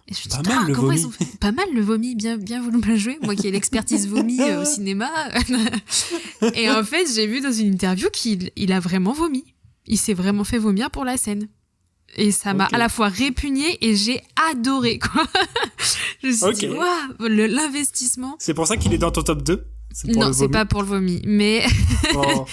Et je me dis, Pas mal, le comment vomi. ils ont fait? Pas mal le vomi, bien voulu me jouer. Moi qui ai l'expertise vomi au cinéma. Et en fait, j'ai vu dans une interview qu'il a vraiment vomi. Il s'est vraiment fait vomir pour la scène. Et ça m'a Ok. à la fois répugnée et j'ai adoré, quoi. Je me suis dit, Ok. waouh, l'investissement. C'est pour ça qu'il est dans ton top 2? C'est pour Non, le c'est vomi. pas pour le vomi. Mais Oh.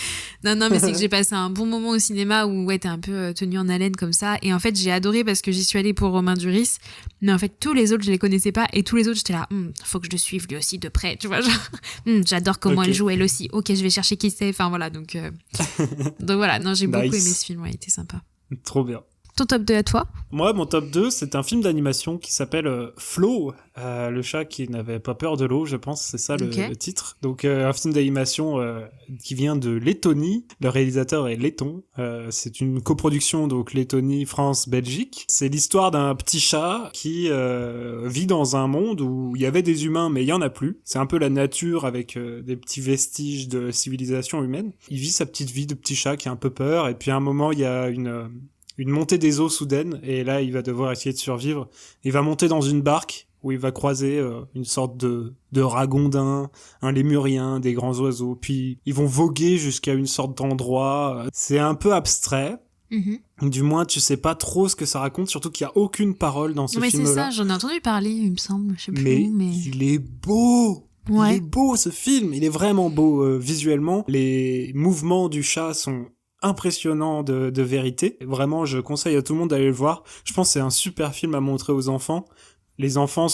non, mais c'est que j'ai passé un bon moment au cinéma où ouais, t'es un peu tenu en haleine comme ça. Et en fait, j'ai adoré parce que j'y suis allée pour Romain Duris. Mais en fait, tous les autres, je les connaissais pas. Et tous les autres, j'étais là, faut que je le suive lui aussi de près. Tu vois, genre, j'adore comment Ok. elle joue elle aussi. Ok, je vais chercher qui c'est. Enfin voilà, donc voilà. Non, j'ai beaucoup Nice. aimé ce film. Ouais, il était sympa. Trop bien. Ton top 2 à toi? Moi, mon top 2, c'est un film d'animation qui s'appelle Flo, le chat qui n'avait pas peur de l'eau, je pense, c'est ça Ok. le titre. Donc, un film d'animation qui vient de Lettonie. Le réalisateur est letton. C'est une coproduction, donc Lettonie, France, Belgique. C'est l'histoire d'un petit chat qui vit dans un monde où il y avait des humains, mais il y en a plus. C'est un peu la nature avec des petits vestiges de civilisation humaine. Il vit sa petite vie de petit chat qui a un peu peur, et puis à un moment, il y a une montée des eaux soudaine, et là, il va devoir essayer de survivre. Il va monter dans une barque où il va croiser une sorte de ragondin, un lémurien, des grands oiseaux, puis ils vont voguer jusqu'à une sorte d'endroit. C'est un peu abstrait. Du moins, tu sais pas trop ce que ça raconte, surtout qu'il y a aucune parole dans ce Non, mais c'est film-là. ça, j'en ai entendu parler, il me semble. Je sais plus Mais où, mais... il est beau! Ouais. Il est beau, ce film! Il est vraiment beau visuellement. Les mouvements du chat sont impressionnant de vérité. Vraiment, je conseille à tout le monde d'aller le voir. Je pense que c'est un super film à montrer aux enfants. Les enfants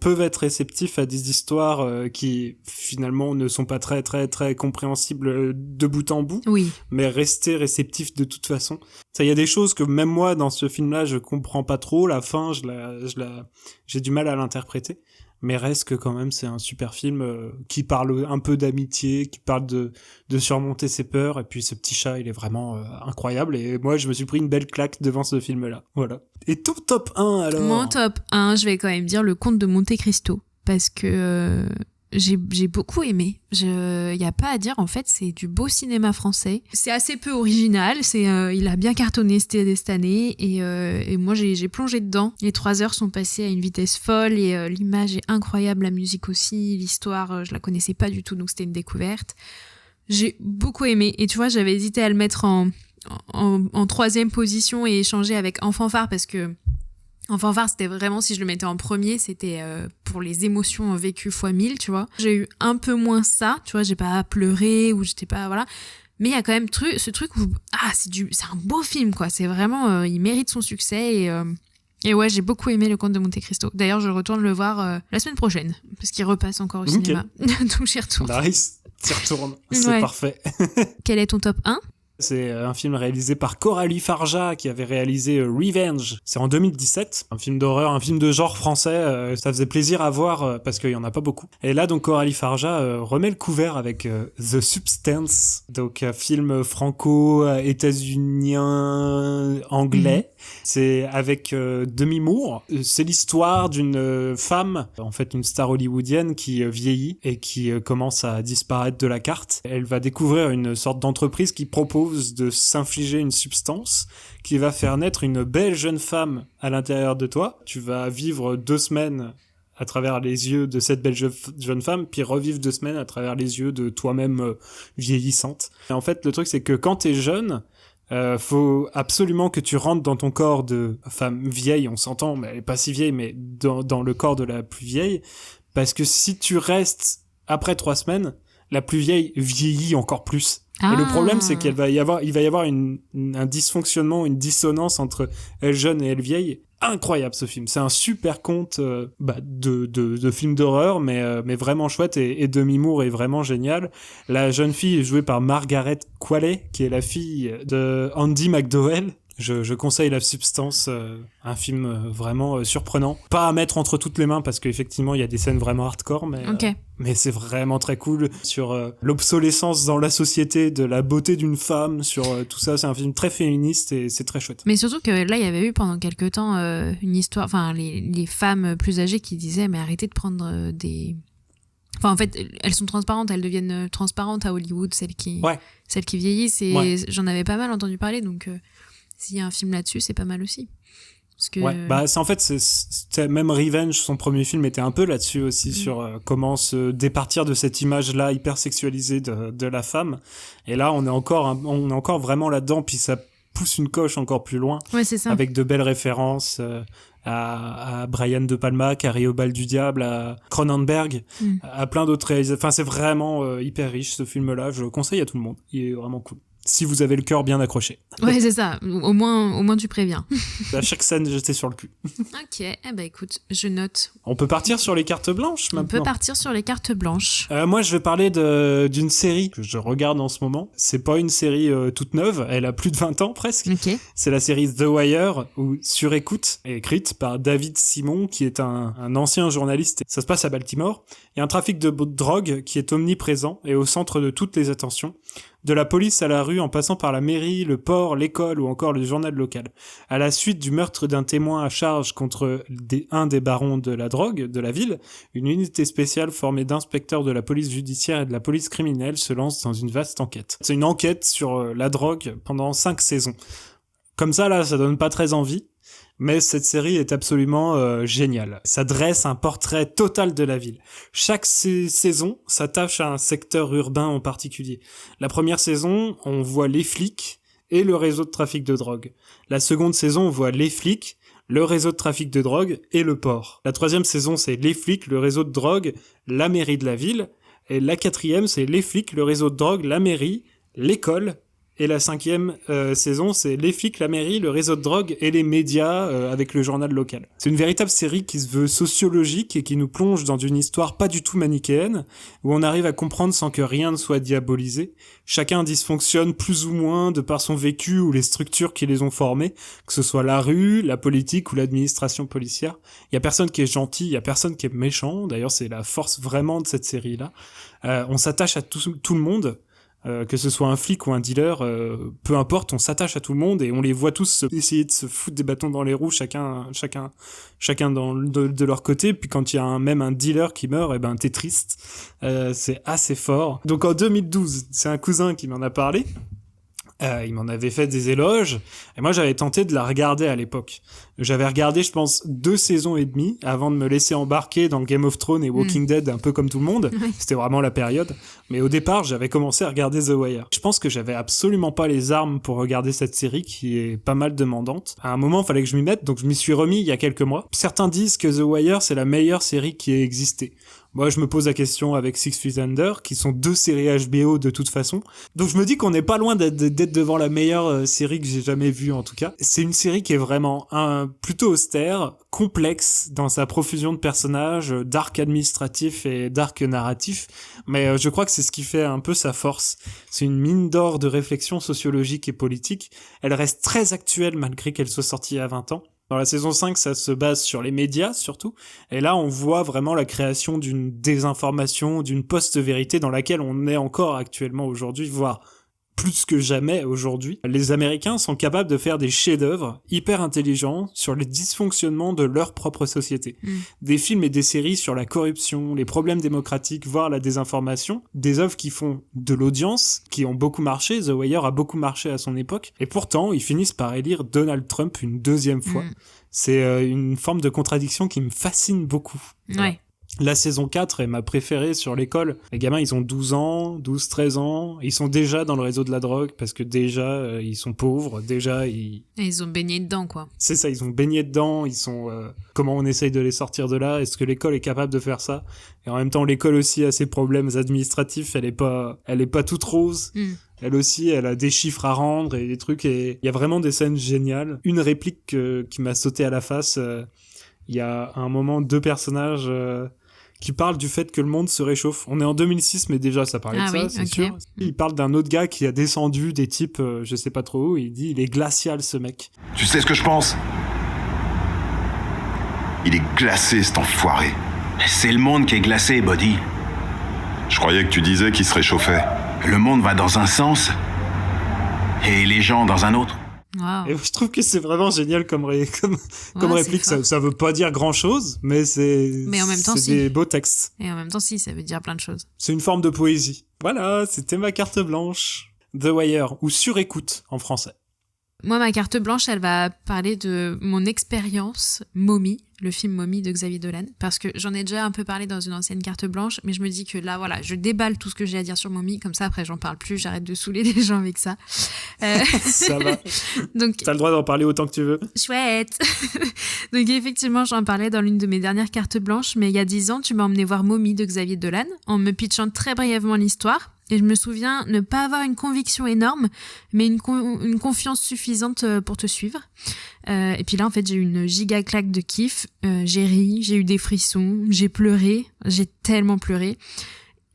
peuvent être réceptifs à des histoires qui finalement ne sont pas très très très compréhensibles de bout en bout, Oui. mais rester réceptifs de toute façon. Ça, il y a des choses que même moi dans ce film-là je comprends pas trop. La fin, j'ai du mal à l'interpréter. Mais reste que quand même c'est un super film qui parle un peu d'amitié, qui parle de surmonter ses peurs, et puis ce petit chat il est vraiment incroyable, et moi je me suis pris une belle claque devant ce film là, voilà. Et ton top 1 alors? Mon top 1, je vais quand même dire Le Comte de Monte Cristo, parce que j'ai beaucoup aimé. Y a pas à dire, en fait, c'est du beau cinéma français. C'est assez peu original, il a bien cartonné cette année, et moi j'ai plongé dedans. Les 3 heures sont passées à une vitesse folle, et l'image est incroyable, la musique aussi, l'histoire, je la connaissais pas du tout, donc c'était une découverte. J'ai beaucoup aimé, et tu vois, j'avais hésité à le mettre en 3e position et échanger avec En Fanfare, parce que En Fanfare, c'était vraiment, si je le mettais en premier, c'était pour les émotions vécues x1000, tu vois. J'ai eu un peu moins ça, tu vois, j'ai pas pleuré, ou j'étais pas, voilà. Mais il y a quand même ce truc où, c'est un beau film, quoi. C'est vraiment, il mérite son succès, et ouais, j'ai beaucoup aimé Le Comte de Monte Cristo. D'ailleurs, je retourne le voir la semaine prochaine, parce qu'il repasse encore au cinéma. Donc j'y retourne. Nice, t'y retournes, c'est Ouais. parfait. Quel est ton top 1 ? C'est un film réalisé par Coralie Farja qui avait réalisé Revenge. C'est en 2017, un film d'horreur, un film de genre français. Ça faisait plaisir à voir parce qu'il y en a pas beaucoup. Et là donc Coralie Farja remet le couvert avec The Substance, donc un film franco-états-unien anglais. C'est avec Demi Moore. C'est l'histoire d'une femme, en fait une star hollywoodienne qui vieillit et qui commence à disparaître de la carte. Elle va découvrir une sorte d'entreprise qui propose de s'infliger une substance qui va faire naître une belle jeune femme à l'intérieur de toi. Tu vas vivre 2 semaines à travers les yeux de cette belle jeune femme, puis revivre 2 semaines à travers les yeux de toi-même vieillissante. Et en fait, le truc, c'est que quand t'es jeune, faut absolument que tu rentres dans ton corps de femme vieille, on s'entend, mais elle est pas si vieille, mais dans le corps de la plus vieille, parce que si tu restes après 3 semaines, la plus vieille vieillit encore plus. Et le problème, c'est il va y avoir un dysfonctionnement, une dissonance entre elle jeune et elle vieille. Incroyable ce film. C'est un super conte de film d'horreur, mais vraiment chouette, et Demi Moore est vraiment génial. La jeune fille est jouée par Margaret Qualley, qui est la fille de Andy McDowell. Je conseille La Substance, un film vraiment surprenant. Pas à mettre entre toutes les mains parce qu'effectivement il y a des scènes vraiment hardcore, mais c'est vraiment très cool sur l'obsolescence dans la société de la beauté d'une femme, sur tout ça. C'est un film très féministe et c'est très chouette. Mais surtout que là, il y avait eu pendant quelques temps une histoire, enfin les femmes plus âgées qui disaient mais arrêtez de prendre des... Enfin, en fait, elles sont transparentes, elles deviennent transparentes à Hollywood, celles qui vieillissent, et j'en avais pas mal entendu parler, donc s'il y a un film là-dessus, c'est pas mal aussi. Parce que... c'est en fait, c'est même Revenge, son premier film, était un peu là-dessus aussi, sur comment se départir de cette image-là hyper sexualisée de la femme. Et là, on est encore vraiment là-dedans, puis ça pousse une coche encore plus loin, c'est ça. Avec de belles références à Brian De Palma, Carré au bal du diable, à Cronenberg, à plein d'autres réalisateurs. Enfin, c'est vraiment hyper riche, ce film-là. Je le conseille à tout le monde. Il est vraiment cool. Si vous avez le cœur bien accroché. Ouais, c'est ça. Au moins tu préviens. À chaque scène, j'étais sur le cul. Ok, écoute, je note. On peut partir sur les cartes blanches maintenant. On peut partir sur les cartes blanches. Moi, je vais parler d'une série que je regarde en ce moment. C'est pas une série toute neuve, elle a plus de 20 ans presque. Okay. C'est la série The Wire, ou Sur écoute, écrite par David Simon, qui est un ancien journaliste. Ça se passe à Baltimore. Il y a un trafic de drogue qui est omniprésent et au centre de toutes les attentions. De la police à la rue, en passant par la mairie, le port, l'école ou encore le journal local. À la suite du meurtre d'un témoin à charge contre un des barons de la drogue de la ville, une unité spéciale formée d'inspecteurs de la police judiciaire et de la police criminelle se lance dans une vaste enquête. C'est une enquête sur la drogue pendant 5 saisons. Comme ça, là, ça donne pas très envie. Mais cette série est absolument géniale. Ça dresse un portrait total de la ville. Chaque saison s'attache à un secteur urbain en particulier. La première saison, on voit les flics et le réseau de trafic de drogue. La seconde saison, on voit les flics, le réseau de trafic de drogue et le port. La troisième saison, c'est les flics, le réseau de drogue, la mairie de la ville. Et la quatrième, c'est les flics, le réseau de drogue, la mairie, l'école. Et la cinquième saison, c'est les flics, la mairie, le réseau de drogue et les médias avec le journal local. C'est une véritable série qui se veut sociologique et qui nous plonge dans une histoire pas du tout manichéenne, où on arrive à comprendre sans que rien ne soit diabolisé. Chacun dysfonctionne plus ou moins de par son vécu ou les structures qui les ont formés, que ce soit la rue, la politique ou l'administration policière. Il y a personne qui est gentil, il y a personne qui est méchant. D'ailleurs, c'est la force vraiment de cette série-là. On s'attache à tout le monde. Que ce soit un flic ou un dealer, peu importe, on s'attache à tout le monde et on les voit tous essayer de se foutre des bâtons dans les roues, chacun de leur côté. Puis quand il y a même un dealer qui meurt, t'es triste. C'est assez fort. Donc en 2012, c'est un cousin qui m'en a parlé. Il m'en avait fait des éloges, et moi j'avais tenté de la regarder à l'époque. J'avais regardé, je pense, 2 saisons et demie avant de me laisser embarquer dans Game of Thrones et Walking Dead, un peu comme tout le monde. C'était vraiment la période. Mais au départ, j'avais commencé à regarder The Wire. Je pense que j'avais absolument pas les armes pour regarder cette série qui est pas mal demandante. À un moment, il fallait que je m'y mette, donc je m'y suis remis il y a quelques mois. Certains disent que The Wire, c'est la meilleure série qui ait existé. Moi, je me pose la question avec Six Feet Under, qui sont 2 séries HBO de toute façon. Donc je me dis qu'on n'est pas loin d'être devant la meilleure série que j'ai jamais vue, en tout cas. C'est une série qui est vraiment plutôt austère, complexe dans sa profusion de personnages, d'arcs administratifs et d'arcs narratifs. Mais je crois que c'est ce qui fait un peu sa force. C'est une mine d'or de réflexion sociologique et politique. Elle reste très actuelle malgré qu'elle soit sortie il y a 20 ans. Dans la saison 5, ça se base sur les médias, surtout. Et là, on voit vraiment la création d'une désinformation, d'une post-vérité dans laquelle on est encore actuellement aujourd'hui, voire plus que jamais aujourd'hui. Les Américains sont capables de faire des chefs-d'œuvre hyper intelligents sur les dysfonctionnements de leur propre société. Des films et des séries sur la corruption, les problèmes démocratiques, voire la désinformation. Des œuvres qui font de l'audience, qui ont beaucoup marché. The Wire a beaucoup marché à son époque. Et pourtant, ils finissent par élire Donald Trump une 2e fois. C'est une forme de contradiction qui me fascine beaucoup. Ouais. La saison 4 est ma préférée sur l'école. Les gamins, ils ont 12 ans, 12, 13 ans. Ils sont déjà dans le réseau de la drogue parce que déjà, ils sont pauvres. Déjà, Et ils ont baigné dedans, quoi. C'est ça, ils ont baigné dedans. Ils sont... comment on essaye de les sortir de là? Est-ce que l'école est capable de faire ça? Et en même temps, l'école aussi a ses problèmes administratifs. Elle est pas toute rose. Elle aussi, elle a des chiffres à rendre et des trucs. Et il y a vraiment des scènes géniales. Une réplique qui m'a sauté à la face. Il y a un moment 2 personnages... qui parle du fait que le monde se réchauffe. On est en 2006, mais déjà ça parlait de ça, c'est sûr. Il parle d'un autre gars qui a descendu des types, je sais pas trop où, il dit il est glacial ce mec. Tu sais ce que je pense? Il est glacé, cet enfoiré. C'est le monde qui est glacé, Buddy. Je croyais que tu disais qu'il se réchauffait. Le monde va dans un sens et les gens dans un autre. Wow. Et je trouve que c'est vraiment génial comme réplique. Ça veut pas dire grand chose, mais Mais en même temps, c'est des beaux textes. Et en même temps, si, ça veut dire plein de choses. C'est une forme de poésie. Voilà, c'était ma carte blanche. The Wire, ou Surécoute en français. Moi, ma carte blanche, elle va parler de mon expérience Mommy, le film Mommy de Xavier Dolan, parce que j'en ai déjà un peu parlé dans une ancienne carte blanche, mais je me dis que là, voilà, je déballe tout ce que j'ai à dire sur Mommy, comme ça, après, j'en parle plus, j'arrête de saouler les gens avec ça. Ça va. Donc, t'as le droit d'en parler autant que tu veux. Chouette. Donc, effectivement, j'en parlais dans l'une de mes dernières cartes blanches, mais il y a 10 ans, tu m'as emmené voir Mommy de Xavier Dolan, en me pitchant très brièvement l'histoire. Et je me souviens ne pas avoir une conviction énorme, mais une confiance suffisante pour te suivre. Et puis là, en fait, j'ai eu une giga claque de kiff. J'ai ri, j'ai eu des frissons, j'ai pleuré, j'ai tellement pleuré.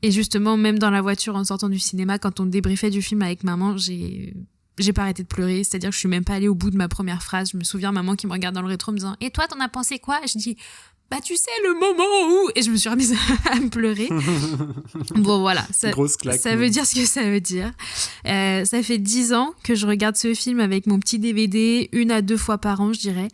Et justement, même dans la voiture en sortant du cinéma, quand on débriefait du film avec maman, j'ai pas arrêté de pleurer. C'est-à-dire que je suis même pas allée au bout de ma première phrase. Je me souviens maman qui me regarde dans le rétro en me disant « Et toi, t'en as pensé quoi ?» Je dis « Bah tu sais le moment où... » Et je me suis remise à me pleurer. Bon voilà, grosse claque, ça veut dire ce que ça veut dire. Ça fait 10 ans que je regarde ce film avec mon petit DVD 1 à 2 fois par an, je dirais.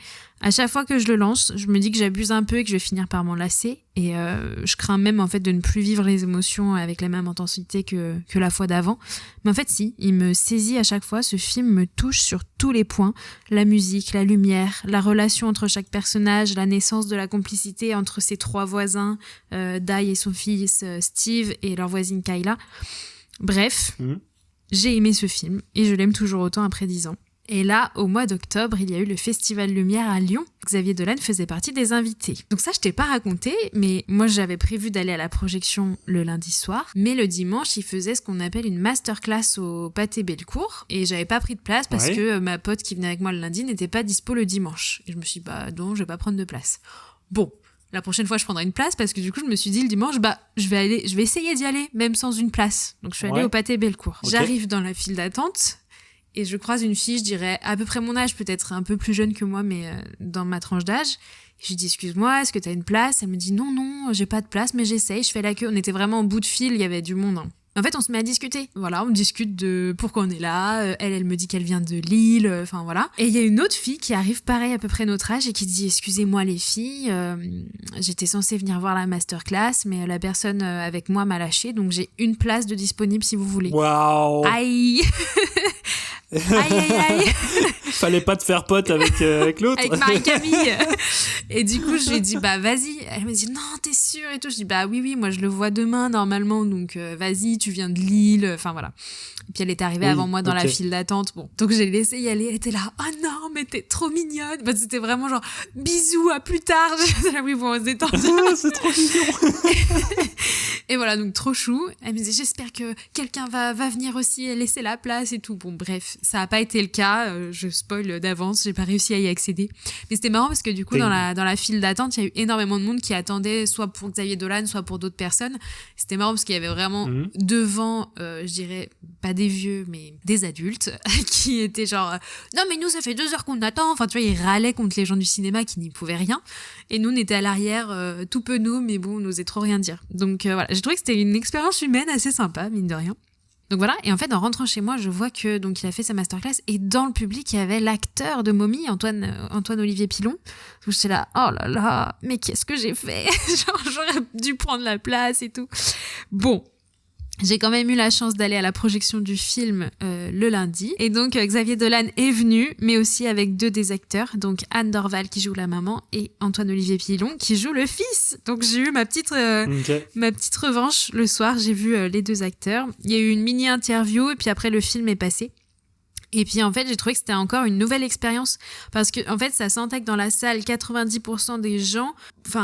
À chaque fois que je le lance, je me dis que j'abuse un peu et que je vais finir par m'en lasser. Et je crains même en fait de ne plus vivre les émotions avec la même intensité que la fois d'avant. Mais en fait si, il me saisit à chaque fois. Ce film me touche sur tous les points. La musique, la lumière, la relation entre chaque personnage, la naissance de la complicité entre ses 3 voisins, Dai et son fils Steve et leur voisine Kayla. Bref, j'ai aimé ce film et je l'aime toujours autant après 10 ans. Et là, au mois d'octobre, il y a eu le Festival Lumière à Lyon. Xavier Dolan faisait partie des invités. Donc ça, je t'ai pas raconté, mais moi, j'avais prévu d'aller à la projection le lundi soir. Mais le dimanche, il faisait ce qu'on appelle une masterclass au Pâté Bellecour. Et j'avais pas pris de place parce que ma pote qui venait avec moi le lundi n'était pas dispo le dimanche. Et je me suis dit, bah non, je vais pas prendre de place. Bon. La prochaine fois, je prendrai une place parce que du coup, je me suis dit le dimanche, bah, je vais essayer d'y aller, même sans une place. Donc, je suis allée au Pâté Bellecour. Okay. J'arrive dans la file d'attente. Et je croise une fille, je dirais, à peu près mon âge, peut-être un peu plus jeune que moi, mais dans ma tranche d'âge. Je lui dis, excuse-moi, est-ce que t'as une place? Elle me dit, non, j'ai pas de place, mais j'essaye, je fais la queue. On était vraiment au bout de file, il y avait du monde. Hein. En fait, on se met à discuter. Voilà, on discute de pourquoi on est là. Elle me dit qu'elle vient de Lille. Enfin, voilà. Et il y a une autre fille qui arrive pareil, à peu près notre âge, et qui dit, excusez-moi les filles, j'étais censée venir voir la masterclass, mais la personne avec moi m'a lâché, donc j'ai une place de disponible si vous voulez. Waouh. Aïe. Aïe. Fallait pas te faire pote avec l'autre. Avec Marie-Camille. Et du coup, je lui ai dit, bah vas-y. Elle me dit, non, t'es sûre et tout. Je dis, bah oui, moi je le vois demain normalement, donc vas-y, tu viens de Lille. Enfin voilà. Et puis elle est arrivée avant moi dans la file d'attente. Bon, donc j'ai laissé y aller. Elle était là, oh non, mais t'es trop mignonne. Bah, c'était vraiment genre, bisous, à plus tard. Oui, bon, on se détend. C'est trop mignon. Et voilà, donc trop chou. Elle me disait, j'espère que quelqu'un va venir aussi et laisser la place et tout. Bon, bref, ça n'a pas été le cas. Je spoil d'avance, j'ai pas réussi à y accéder. Mais c'était marrant parce que du coup, dans la file d'attente, il y a eu énormément de monde qui attendait soit pour Xavier Dolan, soit pour d'autres personnes. C'était marrant parce qu'il y avait vraiment devant, je dirais, pas des vieux, mais des adultes qui étaient genre, non mais nous, ça fait 2 heures qu'on attend. Enfin, tu vois, ils râlaient contre les gens du cinéma qui n'y pouvaient rien. Et nous, on était à l'arrière, tout penaud, mais bon, on n'osait trop rien dire. Donc voilà, j'ai trouvé que c'était une expérience humaine assez sympa, mine de rien. Donc voilà, et en fait, en rentrant chez moi, je vois que donc il a fait sa masterclass et dans le public, il y avait l'acteur de Mommy, Antoine-Olivier Pilon. Donc j'étais là, oh là là, mais qu'est-ce que j'ai fait? Genre, j'aurais dû prendre la place et tout. Bon. J'ai quand même eu la chance d'aller à la projection du film le lundi. Et donc, Xavier Dolan est venu, mais aussi avec 2 des acteurs. Donc, Anne Dorval qui joue la maman et Antoine-Olivier Pilon qui joue le fils. Donc, j'ai eu ma petite revanche le soir. J'ai vu les 2 acteurs. Il y a eu une mini-interview et puis après, le film est passé. Et puis en fait, j'ai trouvé que c'était encore une nouvelle expérience parce que en fait, ça sentait que dans la salle, 90% des gens,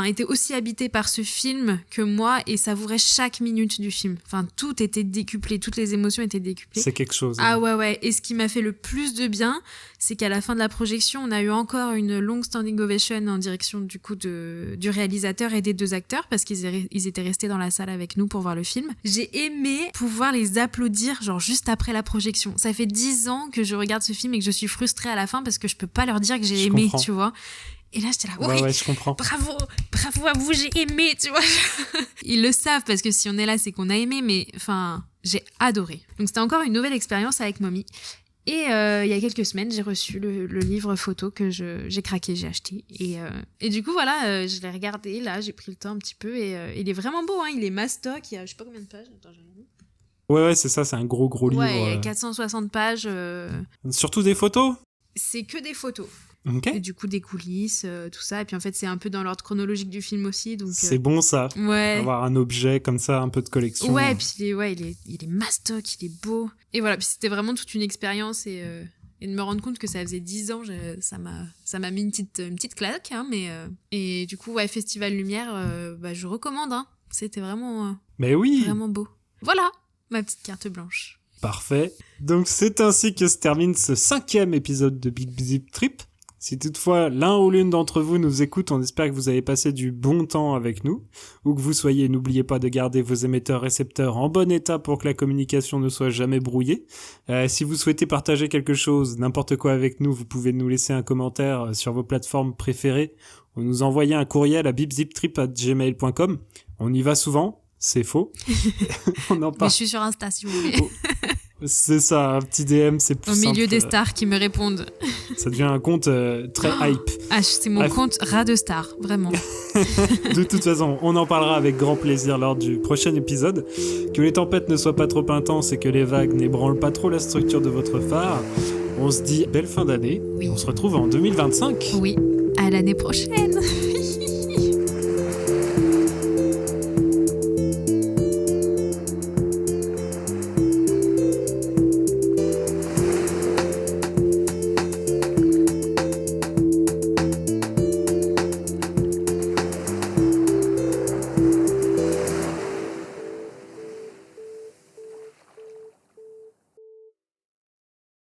étaient aussi habités par ce film que moi et savouraient chaque minute du film. Enfin, tout était décuplé, toutes les émotions étaient décuplées. C'est quelque chose. Ah ouais. Et ce qui m'a fait le plus de bien, c'est qu'à la fin de la projection, on a eu encore une longue standing ovation en direction du coup du réalisateur et des 2 acteurs parce qu'ils étaient restés dans la salle avec nous pour voir le film. J'ai aimé pouvoir les applaudir genre juste après la projection. Ça fait 10 ans que je regarde ce film et que je suis frustrée à la fin parce que je peux pas leur dire que j'ai aimé, tu vois. Et là, j'étais là, ouais, je comprends. Bravo à vous, j'ai aimé, tu vois. Ils le savent parce que si on est là, c'est qu'on a aimé, mais j'ai adoré. Donc c'était encore une nouvelle expérience avec Mommy. Et il y a quelques semaines, j'ai reçu le livre photo que j'ai craqué, j'ai acheté. Et du coup, voilà, je l'ai regardé, là, j'ai pris le temps un petit peu et il est vraiment beau, hein, il est mastoc, il y a je sais pas combien de pages. Attends, j'ai vu. Ouais, c'est ça, c'est un gros livre. Ouais, il y a 460 pages. Surtout des photos ? C'est que des photos. Ok. Et du coup, des coulisses, tout ça. Et puis en fait, c'est un peu dans l'ordre chronologique du film aussi. Donc, c'est bon ça, ouais. Avoir un objet comme ça, un peu de collection. Ouais, et puis il est mastoc, il est beau. Et voilà, puis c'était vraiment toute une expérience. Et de me rendre compte que ça faisait 10 ans, ça m'a mis une petite claque. Hein, et du coup, ouais, Festival Lumière, je recommande. Hein. C'était vraiment, mais oui. Vraiment beau. Voilà, ma petite carte blanche. Parfait. Donc c'est ainsi que se termine ce 5e épisode de Bip Zip Trip. Si toutefois l'un ou l'une d'entre vous nous écoute, on espère que vous avez passé du bon temps avec nous. Où que vous soyez, n'oubliez pas de garder vos émetteurs-récepteurs en bon état pour que la communication ne soit jamais brouillée. Si vous souhaitez partager quelque chose, n'importe quoi avec nous, vous pouvez nous laisser un commentaire sur vos plateformes préférées ou nous envoyer un courriel à bipziptrip@gmail.com. On y va souvent, c'est faux. On en parle. Mais je suis sur Insta si vous voulez. C'est ça, un petit DM, c'est plus simple. Au milieu simple. des stars qui me répondent. Ça devient un compte très hype. Ah, c'est mon compte rat de stars, vraiment. De toute façon, on en parlera avec grand plaisir lors du prochain épisode. Que les tempêtes ne soient pas trop intenses et que les vagues n'ébranlent pas trop la structure de votre phare. On se dit belle fin d'année. Oui. On se retrouve en 2025. Oui, à l'année prochaine.